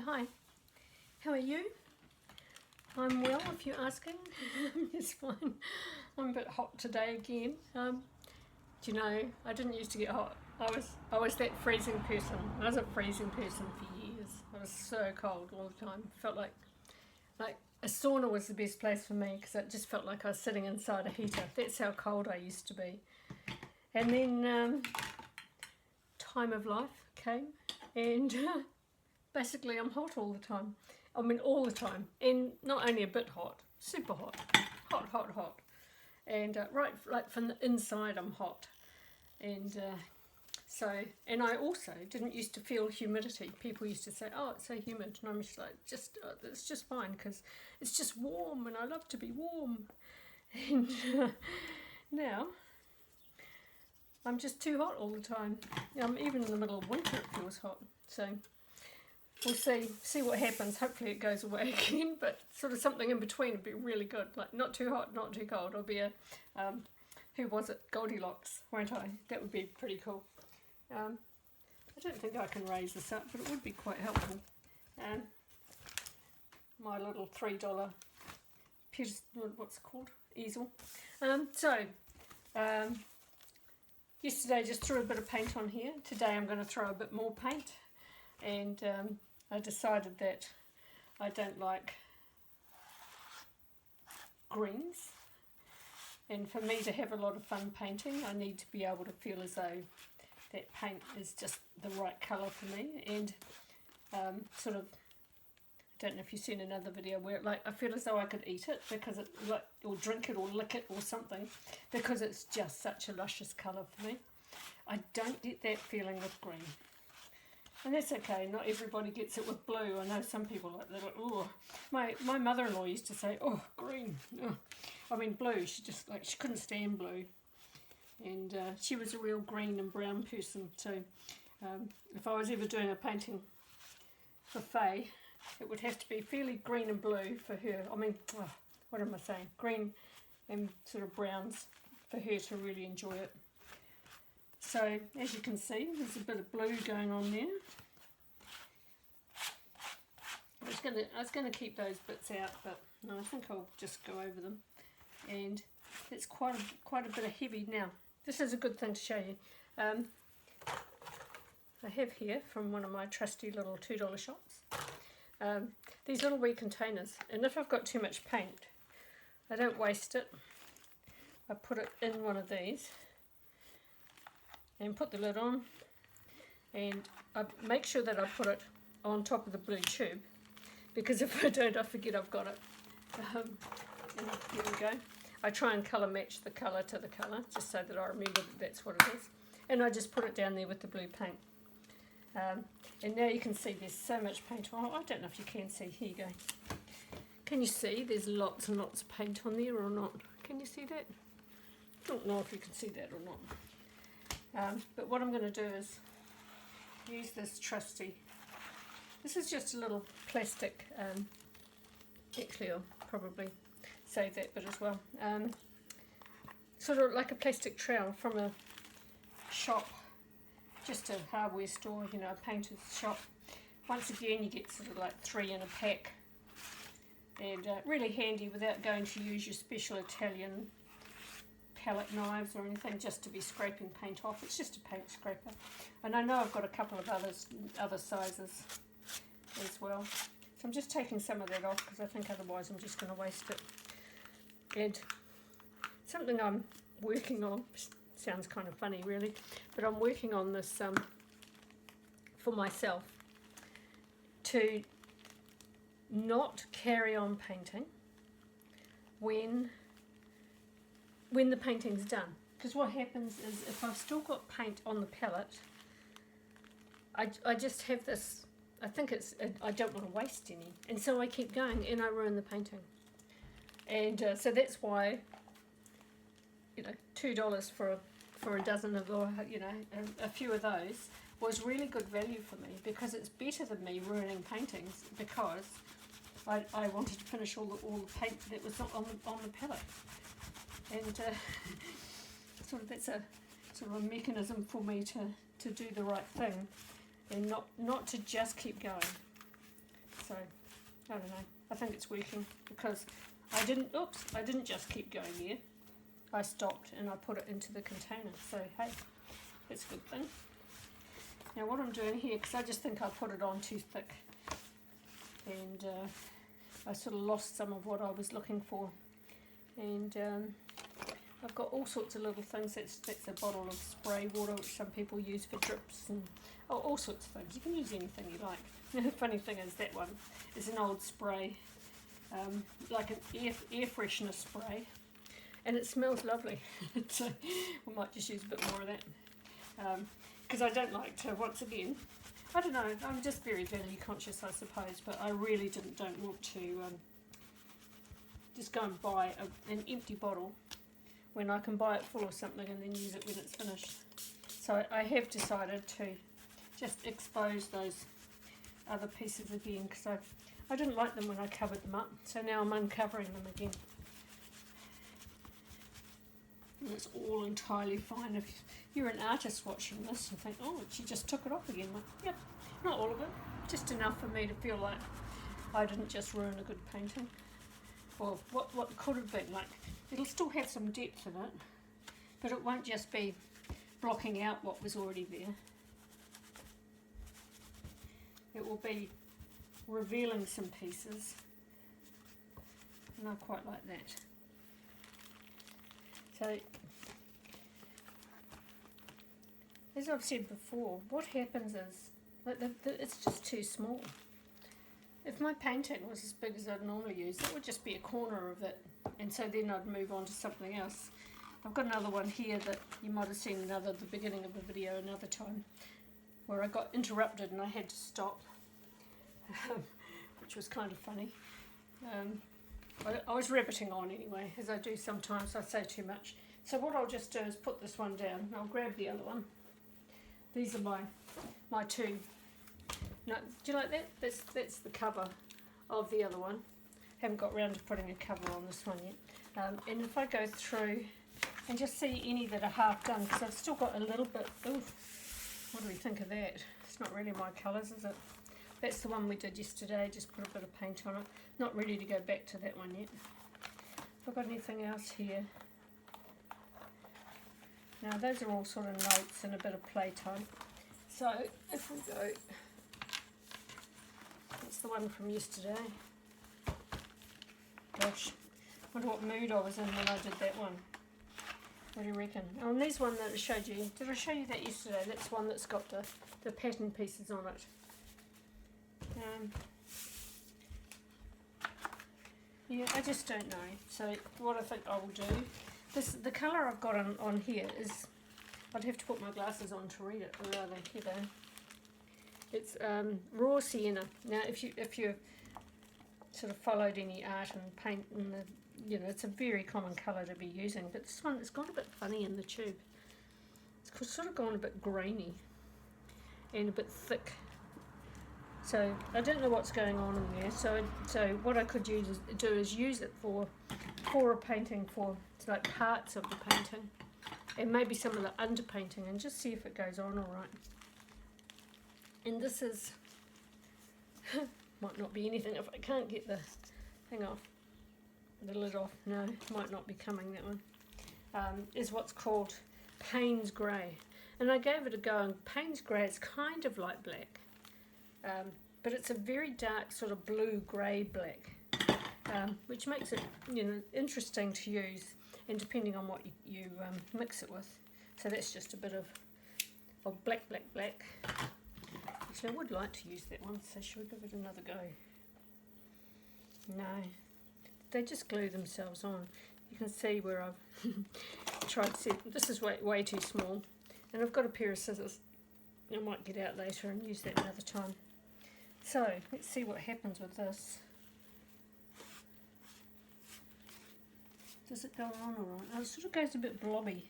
Yeah, hi. How are you? I'm well, if you're asking. It's fine. I'm a bit hot today again. Do you know, I didn't used to get hot. I was that freezing person. I was a freezing person for years. I was so cold all the time. Felt like a sauna was the best place for me because it just felt like I was sitting inside a heater. That's how cold I used to be. And then time of life came, and basically I'm hot all the time. I mean all the time, and not only a bit hot, super hot, hot, and right, like from the inside I'm hot, and and I also didn't used to feel humidity. People used to say, "Oh, it's so humid," and I'm just like, it's just fine because it's just warm, and I love to be warm. And now I'm just too hot all the time. Even in the middle of winter it feels hot. So we'll see what happens. Hopefully it goes away again, but sort of something in between would be really good. Like not too hot, not too cold. I'll be a, who was it? Goldilocks, won't I? That would be pretty cool. I don't think I can raise this up, but it would be quite helpful. My little $3 PtC, what's it called? Easel. Yesterday just threw a bit of paint on here. Today I'm going to throw a bit more paint, and I decided that I don't like greens, and for me to have a lot of fun painting I need to be able to feel as though that paint is just the right colour for me, and sort of, I don't know if you've seen another video where like I feel as though I could eat it because it, like, or drink it or lick it or something, because it's just such a luscious colour for me. I don't get that feeling with green, and that's okay. Not everybody gets it with blue. I know some people like that. Oh, my mother-in-law used to say, "Oh, green." Oh. I mean blue. She couldn't stand blue, and she was a real green and brown person. So if I was ever doing a painting for Faye, it would have to be fairly green and blue for her. I mean, what am I saying? Green and sort of browns for her to really enjoy it. So as you can see, there's a bit of blue going on there. I was going to keep those bits out, but no, I think I'll just go over them. And it's quite a bit of heavy. Now, this is a good thing to show you. I have here from one of my trusty little $2 shops. These little wee containers, and if I've got too much paint, I don't waste it. I put it in one of these and put the lid on, and I make sure that I put it on top of the blue tube, because if I don't, I forget I've got it. And here we go. I try and colour match the colour to the colour, just so that I remember that that's what it is. And I just put it down there with the blue paint. And now you can see there's so much paint on. I don't know if you can see. Here you go. Can you see there's lots and lots of paint on there or not? Can you see that? I don't know if you can see that or not. But what I'm going to do is use this trusty. This is just a little plastic. Actually, I'll probably save that bit as well. Sort of like a plastic trowel from a shop. Just a hardware store, you know, a painter's shop. Once again, you get sort of like 3 in a pack, and really handy without going to use your special Italian palette knives or anything, just to be scraping paint off. It's just a paint scraper, and I know I've got a couple of other sizes as well. So I'm just taking some of that off because I think otherwise I'm just going to waste it. And something I'm working on. Sounds kind of funny really, but I'm working on this for myself, to not carry on painting when the painting's done, because what happens is if I've still got paint on the palette, I just have this, I think it's, I don't want to waste any, and so I keep going and I ruin the painting. And so that's why, you know, $2 for a dozen of, or you know, a few of those was really good value for me, because it's better than me ruining paintings, because I wanted to finish all the paint that was not on the palette, and sort of that's a sort of a mechanism for me to do the right thing, and not to just keep going. So I don't know. I think it's working because I didn't just keep going there. I stopped and I put it into the container. So hey, that's a good thing. Now what I'm doing here, because I just think I put it on too thick, and I sort of lost some of what I was looking for. And I've got all sorts of little things. That's a bottle of spray water, which some people use for drips, and all sorts of things. You can use anything you like. The funny thing is that one is an old spray, like an air freshener spray, and it smells lovely. So we might just use a bit more of that, because I don't like to, once again, I don't know, I'm just very value conscious, I suppose, but I really don't want to just go and buy an empty bottle when I can buy it full of something and then use it when it's finished. So I have decided to just expose those other pieces again, because I didn't like them when I covered them up, so now I'm uncovering them again. And it's all entirely fine. If you're an artist watching this and think, oh, she just took it off again. Like, yep, not all of it, just enough for me to feel like I didn't just ruin a good painting. Or what could have been. Like, it'll still have some depth in it, but it won't just be blocking out what was already there. It will be revealing some pieces, and I quite like that. So, as I've said before, what happens is that it's just too small. If my painting was as big as I'd normally use, that would just be a corner of it, and so then I'd move on to something else. I've got another one here that you might have seen at the beginning of the video another time, where I got interrupted and I had to stop, which was kind of funny. I was rabbiting on anyway, as I do sometimes. I say too much. So what I'll just do is put this one down. I'll grab the other one. These are my two. No, do you like that? That's the cover of the other one. Haven't got round to putting a cover on this one yet. And if I go through and just see any that are half done, because I've still got a little bit. Oof, what do we think of that? It's not really my colours, is it? That's the one we did yesterday, just put a bit of paint on it. Not ready to go back to that one yet. Have I got anything else here? Now those are all sort of notes and a bit of playtime. So if we go, that's the one from yesterday. Gosh, wonder what mood I was in when I did that one. What do you reckon? Oh, and there's one that I showed you. Did I show you that yesterday? That's one that's got the pattern pieces on it. Yeah, I just don't know. So what I think I will do, the colour I've got on here is, I'd have to put my glasses on to read it. Where are they? Here they are. It's raw sienna. Now, if you sort of followed any art and paint, and it's a very common colour to be using. But this one, it's gone a bit funny in the tube. It's sort of gone a bit grainy and a bit thick. So I don't know what's going on in there. So what I could do is use it for a painting, for like parts of the painting, and maybe some of the underpainting, and just see if it goes on all right. And this is might not be anything if I can't get the thing off, the lid off. No, might not be coming, that one. Is what's called Payne's Grey, and I gave it a go. And Payne's Grey is kind of like black. But it's a very dark sort of blue-grey black, which makes it interesting to use, and depending on what you mix it with. So that's just a bit of black. Actually, I would like to use that one, so shall we give it another go? No, they just glue themselves on. You can see where I've tried to see. This is way too small, and I've got a pair of scissors. I might get out later and use that another time. So let's see what happens with this. Does it go on alright? Oh, it sort of goes a bit blobby.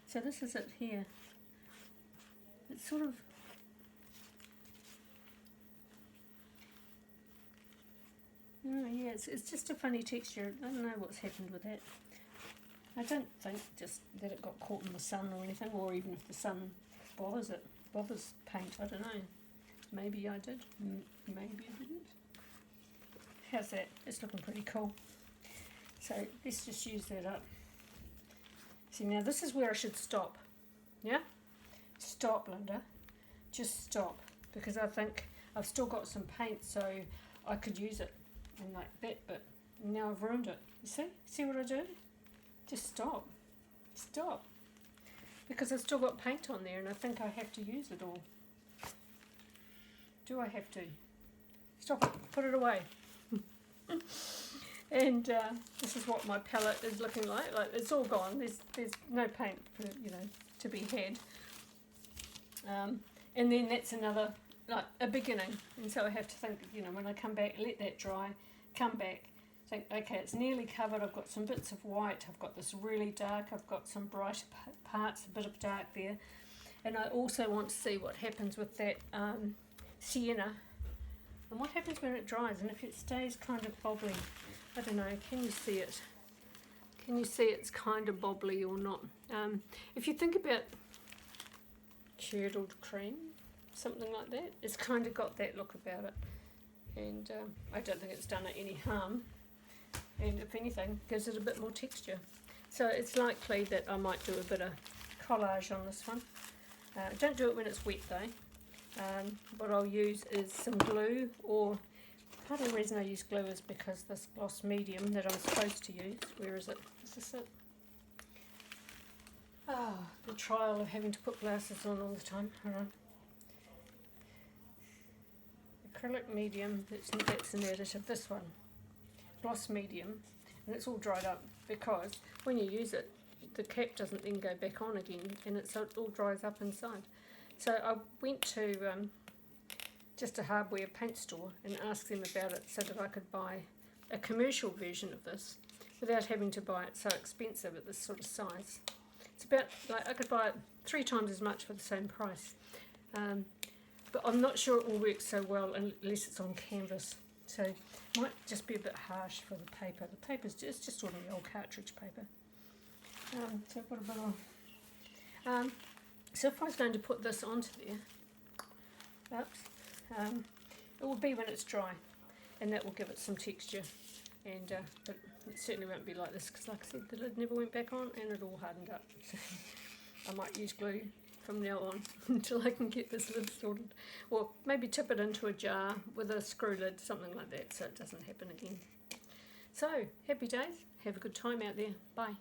So this is it here. It's sort of, oh yeah, it's just a funny texture. I don't know what's happened with that. I don't think just that it got caught in the sun or anything, or even if the sun bothers paint. I don't know. Maybe I did. Maybe I didn't. How's that? It's looking pretty cool. So let's just use that up. See, now this is where I should stop. Yeah? Stop, Linda. Just stop. Because I think I've still got some paint, so I could use it in like that bit. And now I've ruined it. You see? See what I do? Just stop. Stop. Because I've still got paint on there and I think I have to use it all. Do I have to? Stop it. Put it away. And this is what my palette is looking like. Like it's all gone. There's no paint, you know, to be had. And then that's another, like a beginning. And so I have to think, you know, when I come back, let that dry, come back, think, okay, it's nearly covered. I've got some bits of white. I've got this really dark. I've got some bright parts, a bit of dark there. And I also want to see what happens with that sienna. And what happens when it dries, and if it stays kind of bobbly. I don't know, can you see it? Can you see it's kind of bobbly or not? If you think about curdled cream, something like that, it's kind of got that look about it. And I don't think it's done it any harm. And if anything, gives it a bit more texture. So it's likely that I might do a bit of collage on this one. Don't do it when it's wet though. What I'll use is some glue, or part of the reason I use glue is because this gloss medium that I'm supposed to use, where is it? Is this it? Ah, the trial of having to put glasses on all the time. Hold on. Acrylic medium, that's an additive, this one. Gloss medium, and it's all dried up because when you use it, the cap doesn't then go back on again, and it all dries up inside. So I went to just a hardware paint store and asked them about it so that I could buy a commercial version of this without having to buy it so expensive at this sort of size. It's about, like, I could buy it 3 times as much for the same price. But I'm not sure it will work so well unless it's on canvas. So it might just be a bit harsh for the paper. The paper's just ordinary old cartridge paper. So I've got a bit of... so if I was going to put this onto there, it will be when it's dry, and that will give it some texture. And but it certainly won't be like this, because like I said, the lid never went back on and it all hardened up. So I might use glue from now on until I can get this lid sorted, or maybe tip it into a jar with a screw lid, something like that, so it doesn't happen again. So happy days, have a good time out there, bye.